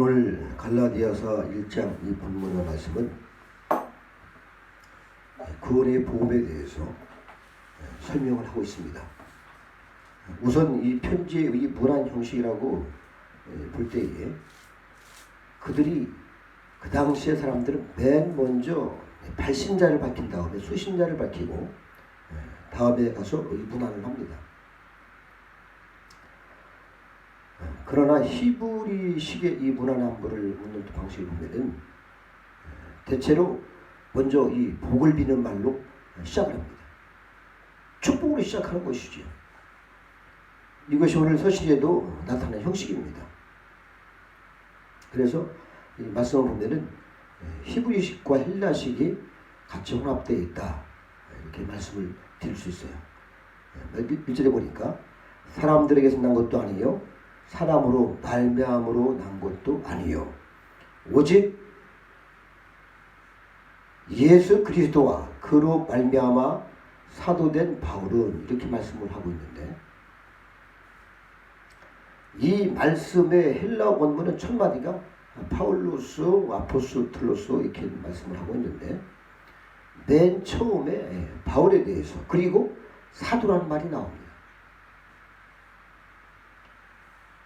오늘 갈라디아서 1장 이 본문의 말씀은 구원의 복음에 대해서 설명을 하고 있습니다. 우선 이 편지의 이 문안 형식이라고 볼 때에 그들이 그 당시의 사람들은 맨 먼저 발신자를 밝힌 다음에 수신자를 밝히고 다음에 가서 이 문안을 합니다. 그러나 히브리식의 이 문안 한부를 묻는 방식을 보면은 대체로 먼저 이 복을 비는 말로 시작을 합니다. 축복으로 시작하는 것이죠. 이것이 오늘 서신에도 나타나는 형식입니다. 그래서 이 말씀을 보면은 히브리식과 헬라식이 같이 혼합되어 있다, 이렇게 말씀을 드릴 수 있어요. 1절에 보니까 사람들에게서 난 것도 아니요 사람으로 말미암으로 난 것도 아니요 오직 예수 그리스도와 그로 말미암아 사도된 바울은, 이렇게 말씀을 하고 있는데, 이 말씀의 헬라 원문은 첫 마디가 파울로스, 아포스톨로스 이렇게 말씀을 하고 있는데, 맨 처음에 바울에 대해서 그리고 사도라는 말이 나옵니다.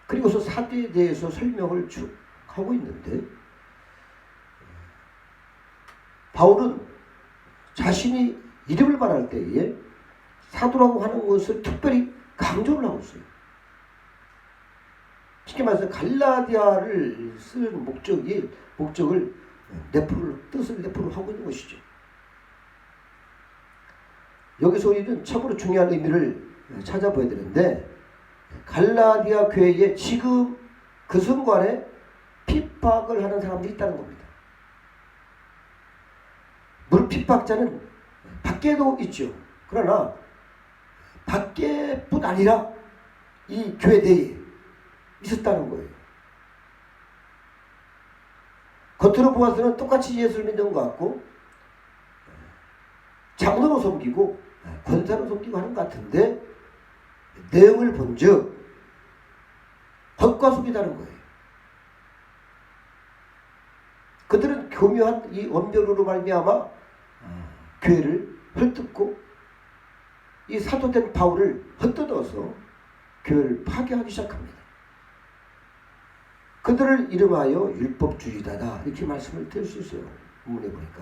그리고서 사도에 대해서 설명을 쭉 하고 있는데, 바울은 자신이 이름을 말할 때에 사도라고 하는 것을 특별히 강조를 하고 있어요. 쉽게 말해서 갈라디아를 쓰는 목적을 뜻을 내포를 하고 있는 것이죠. 여기서 우리는 참으로 중요한 의미를 찾아봐야 되는데, 갈라디아 교회에 지금 그 순간에 핍박을 하는 사람들이 있다는 겁니다. 물론 핍박자는 밖에도 있죠. 그러나 밖에뿐 아니라 이 교회 내에 있었다는 거예요. 겉으로 보아서는 똑같이 예수를 믿는 것 같고 장로로 섬기고 권사로 섬기고 하는 것 같은데, 내용을 본즉 겉과 속이 다른 거예요. 그들은 교묘한 이 언변으로 말미암아 교회를 헐뜯고 이 사도된 바울을 헛뜯어서 교회를 파괴하기 시작합니다. 그들을 이름하여 율법주의자다, 이렇게 말씀을 드릴 수 있어요. 본문에 보니까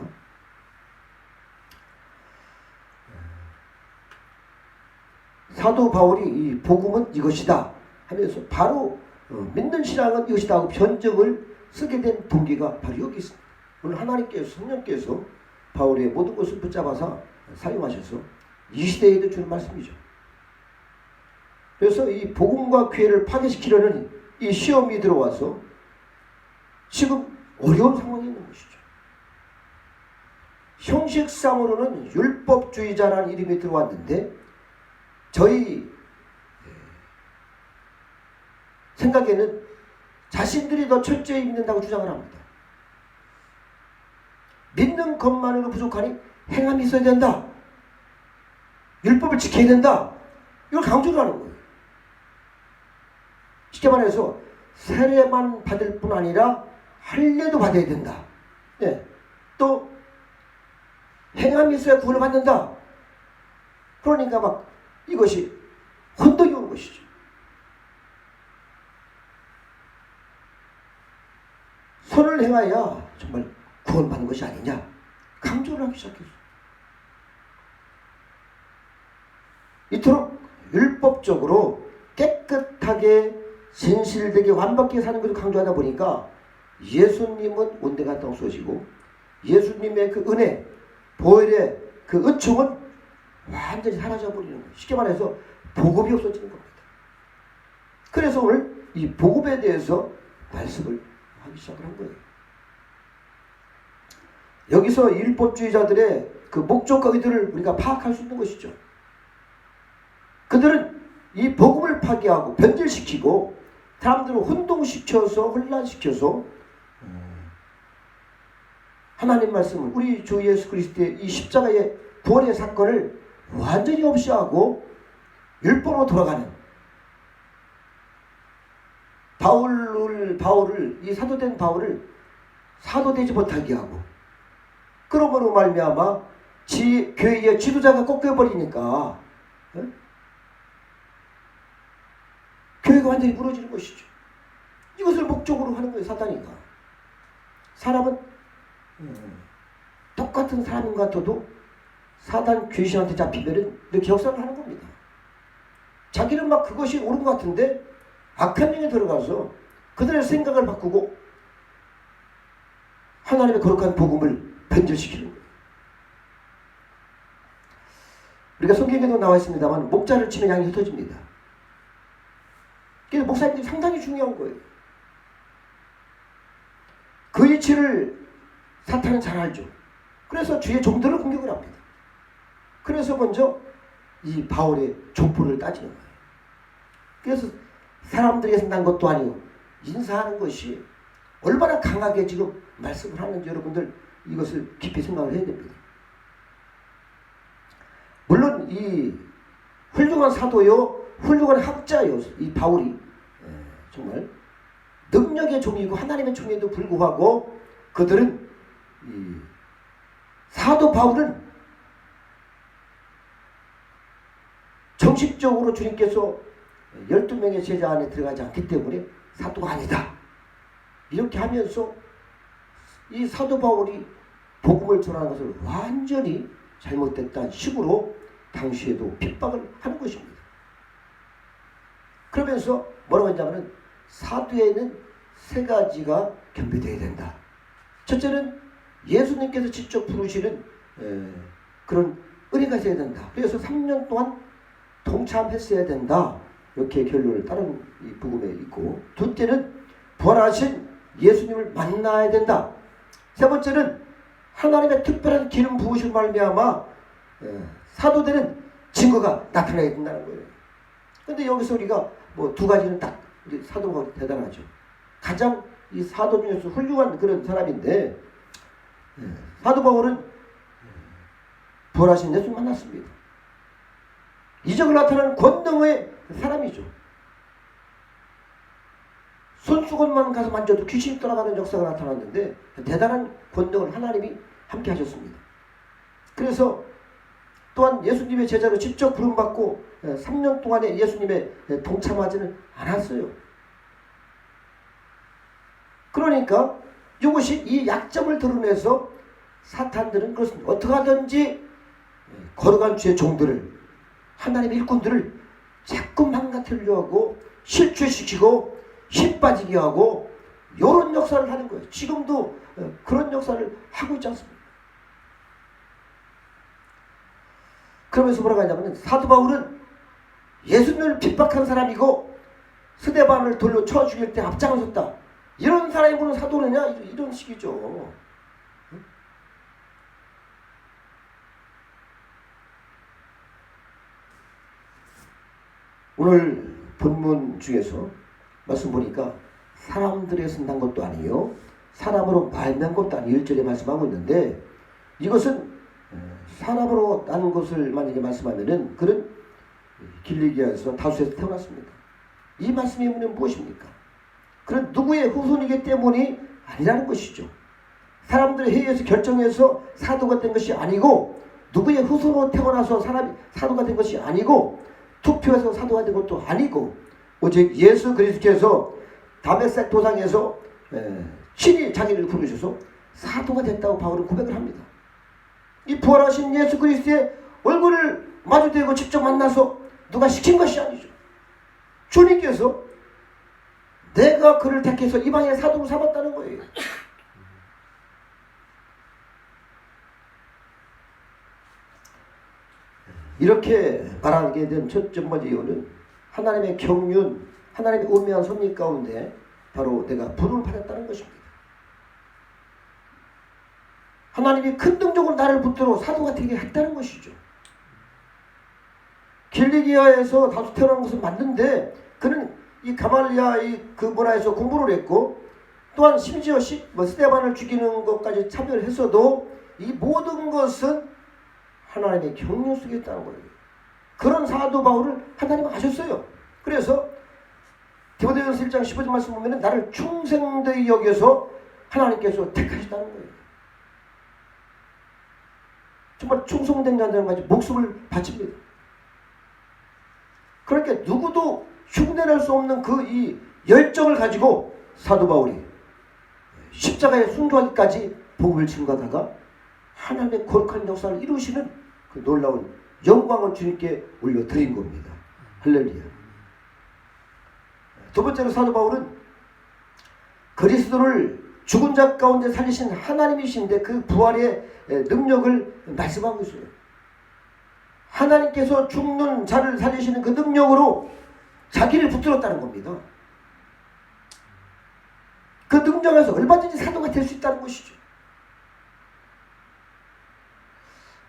사도 바울이 이 복음은 이것이다 하면서 바로 믿는 신앙은 이것이다 하고 변증을 쓰게 된 동기가 바로 여기 있습니다. 오늘 하나님께서, 성령께서 바울의 모든 것을 붙잡아서 사용하셔서 이 시대에도 주는 말씀이죠. 그래서 이 복음과 교회를 파괴시키려는 이 시험이 들어와서 지금 어려운 상황이 있는 것이죠. 형식상으로는 율법주의자라는 이름이 들어왔는데, 저희 생각에는 자신들이 더 철저히 믿는다고 주장을 합니다. 믿는 것만으로 부족하니 행함이 있어야 된다, 율법을 지켜야 된다, 이걸 강조를 하는 거예요. 쉽게 말해서 세례만 받을 뿐 아니라 할례도 받아야 된다. 네. 또 행함이 있어야 구원을 받는다. 그러니까 막 이것이 혼동이 오는 것이죠. 선을 행하여 정말 구원받는 것이 아니냐, 강조를 하기 시작했어요. 이토록 율법적으로 깨끗하게 진실되게 완벽하게 사는 것을 강조하다 보니까 예수님은 온데가 땅 쏘시고 예수님의 그 은혜, 보혈의 그 은총은 완전히 사라져버리는 거예요. 쉽게 말해서 복음이 없어지는 겁니다. 그래서 오늘 이 복음에 대해서 말씀을 하기 시작을 한 거예요. 여기서 율법주의자들의 그 목적과 의도를 우리가 파악할 수 있는 것이죠. 그들은 이 복음을 파괴하고 변질시키고 사람들을 혼동시켜서 혼란시켜서 하나님 말씀을, 우리 주 예수 그리스도의 이 십자가의 구원의 사건을 완전히 없이하고 율법으로 돌아가는, 바울을 이 사도된 바울을 사도되지 못하게 하고, 그러므로 말미암아 교회의 지도자가 꺾여버리니까 교회가 완전히 무너지는 것이죠. 이것을 목적으로 하는 거예요, 사탄이가. 사람은 똑같은 사람인 것 같아도 사단 귀신한테 잡히면은 이렇게 역사를 하는 겁니다. 자기는 막 그것이 옳은 것 같은데 악한 영에 들어가서 그들의 생각을 바꾸고 하나님의 거룩한 복음을 변절시키는 거예요. 우리가 성경에도 나와 있습니다만 목자를 치면 양이 흩어집니다. 그래서 목사님들이 상당히 중요한 거예요. 그 위치를 사탄은 잘 알죠. 그래서 주의 종들을 공격을 합니다. 그래서 먼저 이 바울의 족보를 따지는 거예요. 그래서 사람들에게서 난 것도 아니고 인사하는 것이 얼마나 강하게 지금 말씀을 하는지 여러분들 이것을 깊이 생각을 해야 됩니다. 물론 이 훌륭한 사도요, 훌륭한 학자요, 이 바울이 정말 능력의 종이고 하나님의 종에도 불구하고 그들은 이 사도 바울은 정식적으로 주님께서 12명의 제자 안에 들어가지 않기 때문에 사도가 아니다. 이렇게 하면서 이 사도 바울이 복음을 전하는 것을 완전히 잘못됐다는 식으로 당시에도 핍박을 하는 것입니다. 그러면서 뭐라고 했냐면 사도에는 세 가지가 겸비되어야 된다. 첫째는 예수님께서 직접 부르시는 그런 은혜가 있어야 된다. 그래서 3년 동안 동참했어야 된다. 이렇게 결론을 따른 이 복음에 있고, 둘째는 부활하신 예수님을 만나야 된다. 세 번째는 하나님의 특별한 기름 부으신 말미암아 사도되는 증거가 나타나야 된다는 거예요. 근데 여기서 우리가 뭐 두 가지는 딱 사도가 대단하죠. 가장 이 사도 중에서 훌륭한 그런 사람인데 사도 바울은 부활하신 예수 만났습니다. 이적을 나타내는 권능의 사람이죠. 손수건만 가서 만져도 귀신이 떠나가는 역사가 나타났는데 대단한 권능을 하나님이 함께 하셨습니다. 그래서 또한 예수님의 제자로 직접 부름받고 3년 동안에 예수님의 동참하지는 않았어요. 그러니까 이것이 이 약점을 드러내서 사탄들은 그것을 어떻게 하든지 거룩한 주의 종들을, 하나님의 일꾼들을 자꾸 망가뜨리려 하고 실추시키고 힘 빠지게 하고 이런 역사를 하는 거예요. 지금도 그런 역사를 하고 있지 않습니까? 그러면서 뭐라고 하냐면 사도 바울은 예수님을 핍박한 사람이고 스데반을 돌로 쳐 죽일 때 앞장섰다. 이런 사람이 보는 사도느냐? 이런 식이죠. 오늘 본문 중에서 말씀 보니까 사람들에서 난 것도 아니요 사람으로 말난 것도 아니요 1절에 말씀하고 있는데, 이것은 사람으로 난 것을 만약에 말씀하면은 그는 길리기아에서 다수에서 태어났습니다. 이 말씀의 의미는 무엇입니까? 그는 누구의 후손이기 때문이 아니라는 것이죠. 사람들의 회의에서 결정해서 사도가 된 것이 아니고, 누구의 후손으로 태어나서 사람이 사도가 된 것이 아니고, 투표해서 사도가 된 것도 아니고, 오직 예수 그리스도께서 다메섹 도상에서 친히 자기를 부르셔서 사도가 됐다고 바울은 고백을 합니다. 이 부활하신 예수 그리스도의 얼굴을 마주대고 직접 만나서 누가 시킨 것이 아니죠. 주님께서 내가 그를 택해서 이방인의 사도로 삼았다는 거예요. 이렇게 말하게 된 첫 번째 이유는 하나님의 경륜, 하나님의 운명한 섭리 가운데 바로 내가 부름을 받았다는 것입니다. 하나님이 큰 능력으로 나를 붙들어 사도가 되게 했다는 것이죠. 길리기아에서 다수 태어난 것은 맞는데 그는 이 가말리아 그 문화에서 공부를 했고, 또한 심지어 스데반을 죽이는 것까지 참여했어도 이 모든 것은 하나님의 경륜 속에 있다는 거예요. 그런 사도 바울을 하나님은 아셨어요. 그래서 디모데전서 1장 15절 말씀 보면 나를 충성되이 여겨서 하나님께서 택하셨다는 거예요. 정말 충성된 자들은 마치 목숨을 바칩니다. 그러니까 누구도 흉내낼 수 없는 그 이 열정을 가지고 사도 바울이 십자가에 순교하기까지 복음을 증거하다가 하나님의 거룩한 역사를 이루시는 그 놀라운 영광을 주님께 올려드린 겁니다. 할렐루야. 두 번째로 사도 바울은 그리스도를 죽은 자 가운데 살리신 하나님이신데 그 부활의 능력을 말씀하고 있어요. 하나님께서 죽는 자를 살리시는 그 능력으로 자기를 붙들었다는 겁니다. 그 능력에서 얼마든지 사도가 될 수 있다는 것이죠.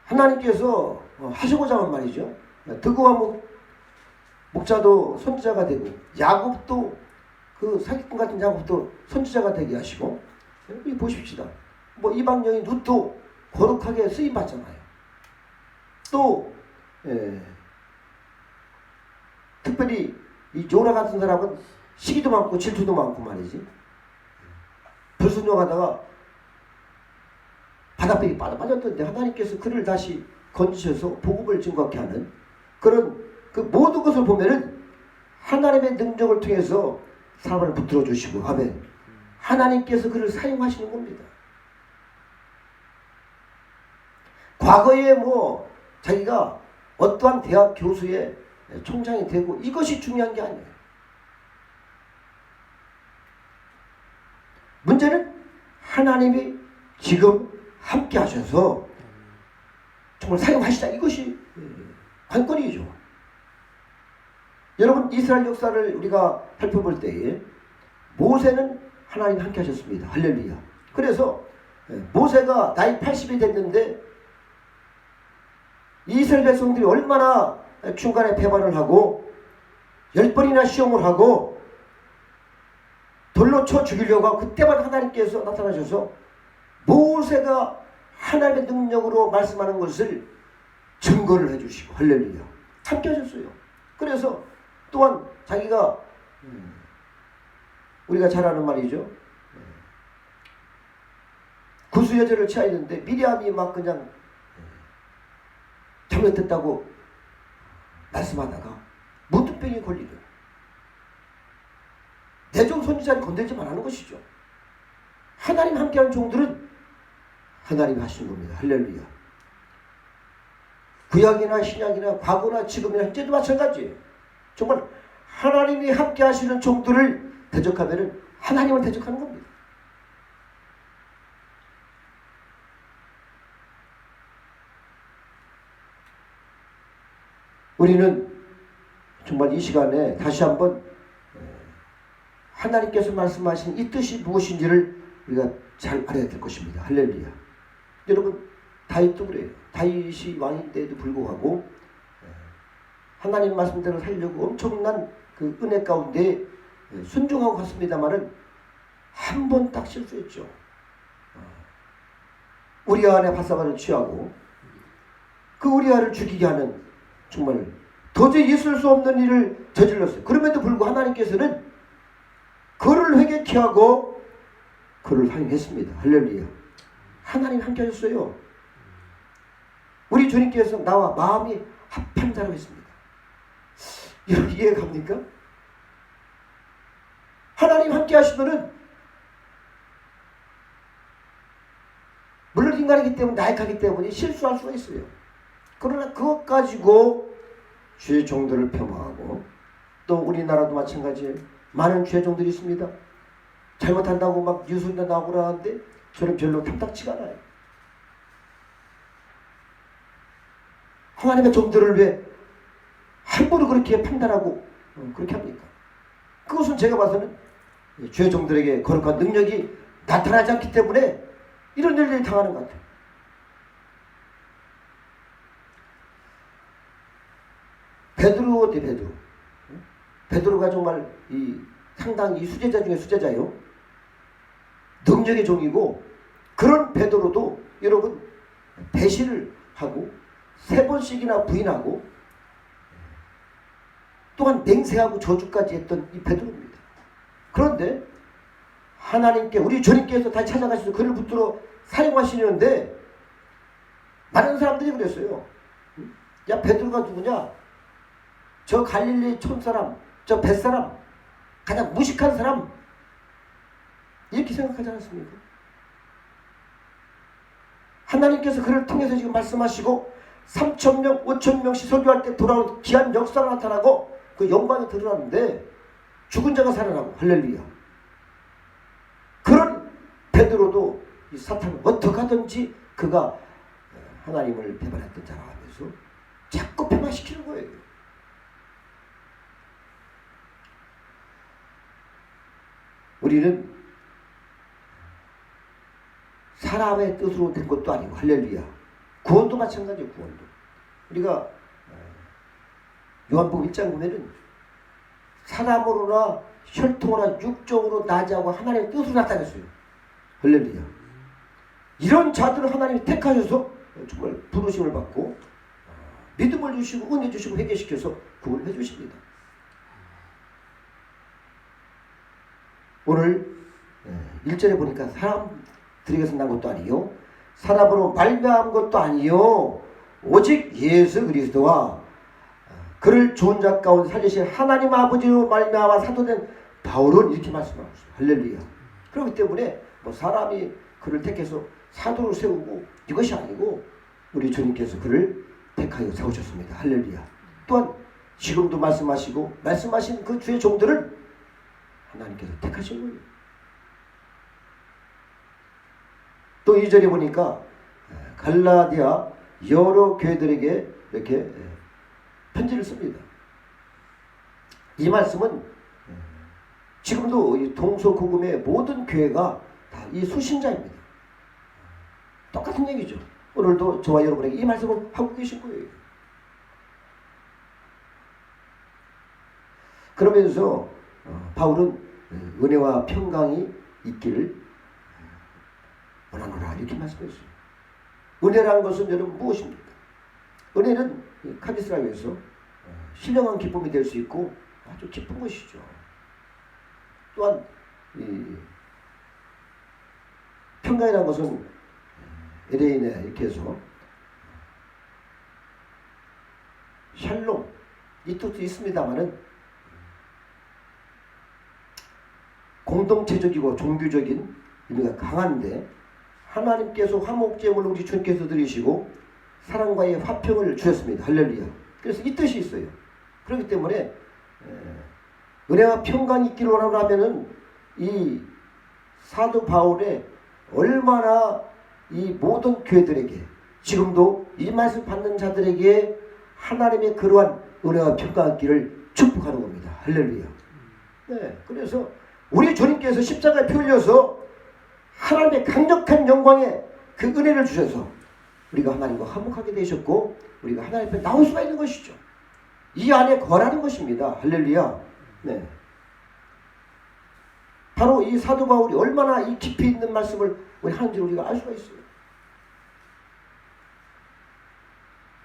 하나님께서 하시고자 하는 말이죠. 드고와 목자도 선지자가 되고 야곱도 그 사기꾼 같은 야곱도 선지자가 되게 하시고 여기 보십시다. 이방 여인 룻도 거룩하게 쓰임 받잖아요. 또 특별히 이 요나 같은 사람은 시기도 많고 질투도 많고 말이지. 불순종하다가 바닷속에 빠졌던데 하나님께서 그를 다시 건지셔서 복음을 증거하게 하는 그런 그 모든 것을 보면은 하나님의 능력을 통해서 사람을 붙들어 주시고 아멘. 하나님께서 그를 사용하시는 겁니다. 과거에 자기가 어떠한 대학 교수의 총장이 되고 이것이 중요한 게 아니에요. 문제는 하나님이 지금 함께 하셔서 정말 사용하시자 이것이 관건이죠. 여러분 이스라엘 역사를 우리가 살펴볼 때에 모세는 하나님 함께 하셨습니다. 할렐루야. 그래서 모세가 나이 80이 됐는데 이스라엘 백성들이 얼마나 중간에 배반을 하고 10번이나 시험을 하고 돌로 쳐 죽이려고 하고 그때만 하나님께서 나타나셔서 모세가 하나님의 능력으로 말씀하는 것을 증거를 해주시고 할렐루야 함께 하셨어요. 그래서 또한 자기가 우리가 잘 아는 말이죠. 구수여자를 취하였는데 미리암이 막 그냥 잘못했다고 말씀하다가 문둥병이 걸리더라. 내종 선지자를 건들지 말라는 것이죠. 하나님 함께하는 종들은 하나님이 하시는 겁니다. 할렐루야. 구약이나 신약이나 과거나 지금이나 현재도 마찬가지예요. 정말 하나님이 함께 하시는 종들을 대적하면 하나님을 대적하는 겁니다. 우리는 정말 이 시간에 다시 한번 하나님께서 말씀하신 이 뜻이 무엇인지를 우리가 잘 알아야 될 것입니다. 할렐루야. 여러분 다윗도 그래요. 다윗이 왕인데도 불구하고 하나님 말씀대로 살려고 엄청난 그 은혜 가운데 순종하고 갔습니다마는 한 번 딱 실수했죠. 우리아 안에 바사바를 취하고 그 우리아를 죽이게 하는 정말 도저히 있을 수 없는 일을 저질렀어요. 그럼에도 불구하고 하나님께서는 그를 회개케 하고 그를 사용했습니다. 할렐루야. 하나님 함께 하셨어요. 우리 주님께서 나와 마음이 합한 자라고 했습니다. 여러분 이해가 갑니까? 하나님 함께 하시면은 물론 인간이기 때문에 나약하기 때문에 실수할 수가 있어요. 그러나 그것 가지고 주의 종들을 폄하하고 또 우리나라도 마찬가지예요. 많은 주의 종들이 있습니다. 잘못한다고 막 뉴스에 나오고 그러는데 저는 별로 탐탁치가 않아요. 하나님의 종들을 왜 함부로 그렇게 판단하고 그렇게 합니까? 그것은 제가 봐서는 주의 종들에게 거룩한 능력이 나타나지 않기 때문에 이런 일들이 당하는 것 같아요. 베드로 어때 베드로? 베드로가 정말 상당히 이 수제자 중에 수제자요. 능력의 종이고 그런 베드로도 여러분 배신을 하고 3번씩이나 부인하고 또한 맹세하고 저주까지 했던 이 베드로입니다. 그런데 하나님께 우리 주님께서 다시 찾아가셔서 그를 붙들어 사용하시는데 많은 사람들이 그랬어요. 야, 베드로가 누구냐? 저 갈릴리 촌사람, 저 벳사람, 가장 무식한 사람, 이렇게 생각하지 않았습니까? 하나님께서 그를 통해서 지금 말씀하시고 3,000명, 5,000명씩 설교할 때 돌아온 귀한 역사가 나타나고 그 영광이 드러났는데 죽은 자가 살아나고, 할렐루야. 그런 베드로도 이 사탄을 어떻게 하든지 그가 하나님을 배반했던 자라 하면서 자꾸 폐마시키는 거예요. 우리는 사람의 뜻으로 된 것도 아니고, 할렐루야. 구원도 마찬가지예요. 구원도 우리가 요한복음 1장 보면은 사람으로나 혈통으로나 육적으로 나지하고 하나님의 뜻으로 나타났어요. 할렐루야. 이런 자들을 하나님이 택하셔서 정말 부르심을 받고 믿음을 주시고 은혜 주시고 회개시켜서 구원을 해주십니다. 오늘 1절에 보니까 사람들에게서 난 것도 아니요 사람으로 말미암은 것도 아니요 오직 예수 그리스도와 그를 죽은 자 가운데 살리신 하나님 아버지로 말미암아 사도된 바울은 이렇게 말씀하고 있어요. 할렐루야. 그렇기 때문에 뭐 사람이 그를 택해서 사도를 세우고 이것이 아니고 우리 주님께서 그를 택하여 세우셨습니다. 할렐루야. 또한 지금도 말씀하시고 말씀하신 그 주의 종들을 하나님께서 택하신 거예요. 또 2절에 보니까 갈라디아 여러 교회들에게 이렇게 편지를 씁니다. 이 말씀은 지금도 이 동서고금의 모든 교회가 다 이 수신자입니다. 똑같은 얘기죠. 오늘도 저와 여러분에게 이 말씀을 하고 계신 거예요. 그러면서 바울은 은혜와 평강이 있기를 원하노라 이렇게 말씀했어요. 은혜라는 것은 여러분 무엇입니까? 은혜는 카디스라에서 신령한 기쁨이 될 수 있고 아주 기쁜 것이죠. 또한 평강이라는 것은 에레이네 이렇게 해서 샬롬 이 뜻도 있습니다만은 공동체적이고 종교적인 의미가 강한데 하나님께서 화목제물을 우리 주님께서 드리시고 사랑과의 화평을 주셨습니다. 할렐루야. 그래서 이 뜻이 있어요. 그렇기 때문에 은혜와 평강이 있기를 원하면은 이 사도 바울의 얼마나 이 모든 교회들에게 지금도 이 말씀 받는 자들에게 하나님의 그러한 은혜와 평강이 있기를 축복하는 겁니다. 할렐루야. 네, 그래서 우리 주님께서 십자가에 피 흘려서 하나님의 강력한 영광의 그 은혜를 주셔서 우리가 하나님과 화목하게 되셨고 우리가 하나님 앞에 나올 수가 있는 것이죠. 이 안에 거라는 것입니다. 할렐루야. 네. 바로 이 사도 바울이 얼마나 이 깊이 있는 말씀을 우리 하는지 우리가 알 수가 있어요.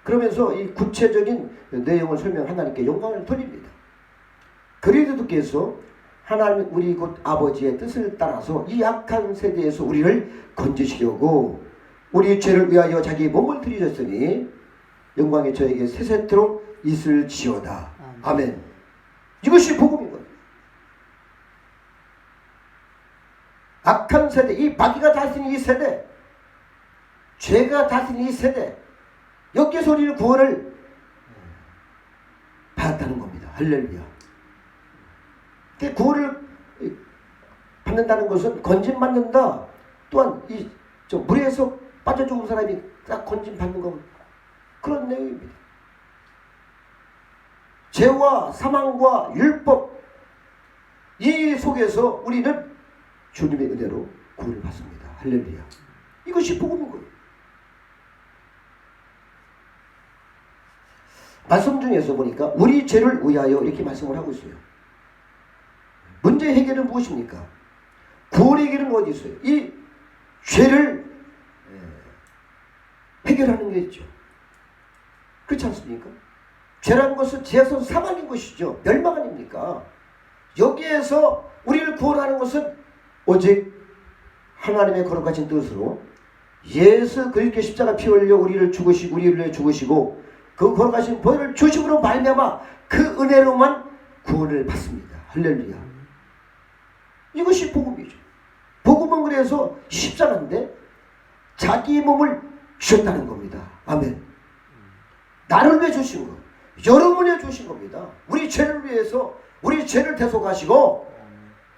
그러면서 이 구체적인 내용을 설명 하나님께 영광을 돌립니다. 그리스도께서 하나님 우리 곧 아버지의 뜻을 따라서 이 악한 세대에서 우리를 건지시려고 우리 죄를 위하여 자기 몸을 들이셨으니 영광이 저에게 세세토록 있을지어다. 아멘. 이것이 복음인 거예요. 악한 세대, 이 마귀가 다스리는 이 세대, 죄가 다스리는 이 세대, 여기서 우리는 구원을 받았다는 겁니다. 할렐루야. 구원을 받는다는 것은 건진받는다. 또한 이 물에서 빠져 죽은 사람이 딱 건진받는 거 그런 내용입니다. 죄와 사망과 율법 이 속에서 우리는 주님의 은혜로 구원을 받습니다. 할렐루야. 이것이 복음인 거예요. 말씀 중에서 보니까 우리 죄를 위하여 이렇게 말씀을 하고 있어요. 문제 해결은 무엇입니까? 구원 해결은 어디 있어요? 이 죄를 해결하는 게 있죠. 그렇지 않습니까? 죄라는 것은 죄에서 사망인 것이죠. 멸망 아닙니까? 여기에서 우리를 구원하는 것은 오직 하나님의 거룩하신 뜻으로 예수 그리스도의 십자가 피 흘려 우리를 죽으시고 우리를 위해 죽으시고 그 거룩하신 보혈을 주심으로 말미암아 그 은혜로만 구원을 받습니다. 할렐루야. 이것이 복음이죠. 복음은 그래서 십자가인데 자기 몸을 주셨다는 겁니다. 아멘. 나를 위해 주신 것, 여러분을 위해 주신 겁니다. 우리 죄를 위해서 우리 죄를 대속하시고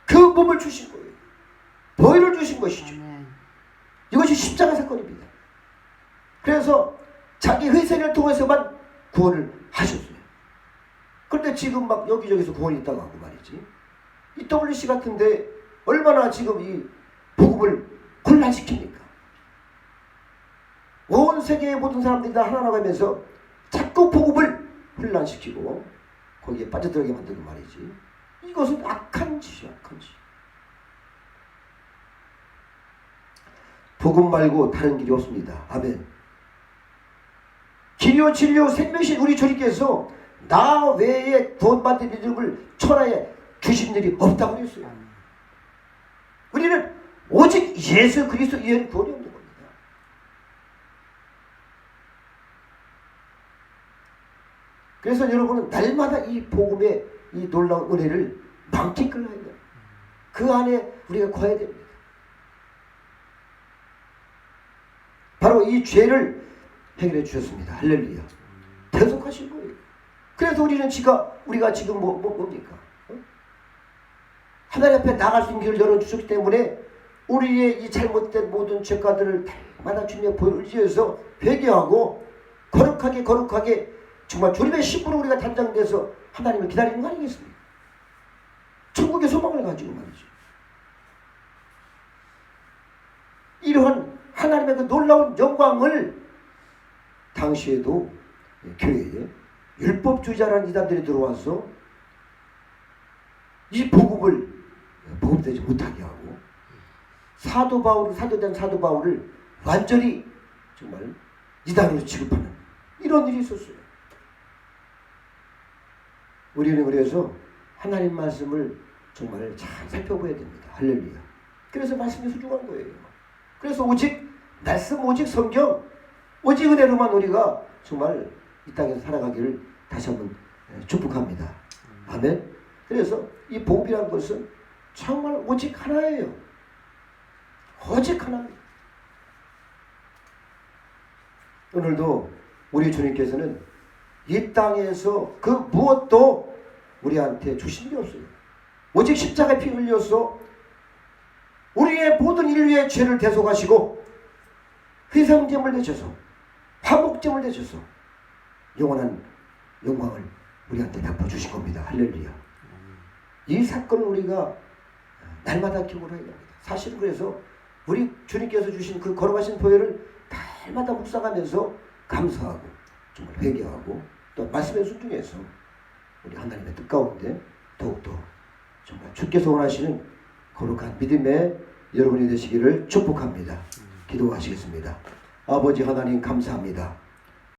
그 몸을 주신 거예요. 보혈을 주신 것이죠. 이것이 십자가 사건입니다. 그래서 자기 회생을 통해서만 구원을 하셨어요. 그런데 지금 막 여기저기서 구원이 있다고 하고 말이지. 이 WC 같은데 얼마나 지금 이 복음을 혼란시킵니까? 온 세계의 모든 사람들이 다 하나라고 하면서 자꾸 복음을 혼란시키고 거기에 빠져들게 만들고 말이지. 이것은 악한 짓이야, 악한 짓. 복음 말고 다른 길이 없습니다. 아멘. 길이요 진리요 생명이신 우리 주님께서 나 외에 구원받는 믿음을 천하에 주신 일이 없다고 그랬어요. 우리는 오직 예수 그리스도 이외에는 구원이 없는 겁니다. 그래서 여러분은 날마다 이 복음의 이 놀라운 은혜를 망치끌어야 해요. 그 안에 우리가 거해야 됩니다. 바로 이 죄를 해결해 주셨습니다. 할렐루야. 대속하신 거예요. 그래서 우리가 지금 뭡니까? 하나님 앞에 나갈 수 있는 길을 열어주셨기 때문에 우리의 이 잘못된 모든 죄가들을 날마다 주님의 보혈을 의지해서 회개하고 거룩하게 정말 주님의 신부로 우리가 단장돼서 하나님을 기다리는 거 아니겠습니까? 천국의 소망을 가지고 말이죠. 이러한 하나님의 그 놀라운 영광을 당시에도 교회에 율법주의자라는 이단들이 들어와서 이 복음을 복음되지 못하게 하고 사도된 사도 바울을 완전히 정말 이단으로 취급하는 이런 일이 있었어요. 우리는 그래서 하나님 말씀을 정말 잘 살펴봐야 됩니다. 할렐루야. 그래서 말씀이 소중한 거예요. 그래서 오직 말씀, 오직 성경, 오직 은혜로만 우리가 정말 이 땅에서 살아가기를 다시 한번 축복합니다. 아멘. 그래서 이 복음이라는 것은 정말 오직 하나예요. 오직 하나입니다. 오늘도 우리 주님께서는 이 땅에서 그 무엇도 우리한테 주신 게 없어요. 오직 십자가에 피 흘려서 우리의 모든 인류의 죄를 대속하시고 희생제물 되셔서 화목제물 되셔서 영원한 영광을 우리한테 갚아주신 겁니다. 할렐루야. 이 사건을 우리가 날마다 기억을 해야 합니다. 사실은 그래서 우리 주님께서 주신 그 거룩하신 보혈을 날마다 묵상하면서 감사하고 정말 회개하고 또 말씀에 순종해서 우리 하나님의 뜻 가운데 더욱더 정말 주께서 원하시는 거룩한 믿음의 여러분이 되시기를 축복합니다. 기도하시겠습니다. 아버지 하나님 감사합니다.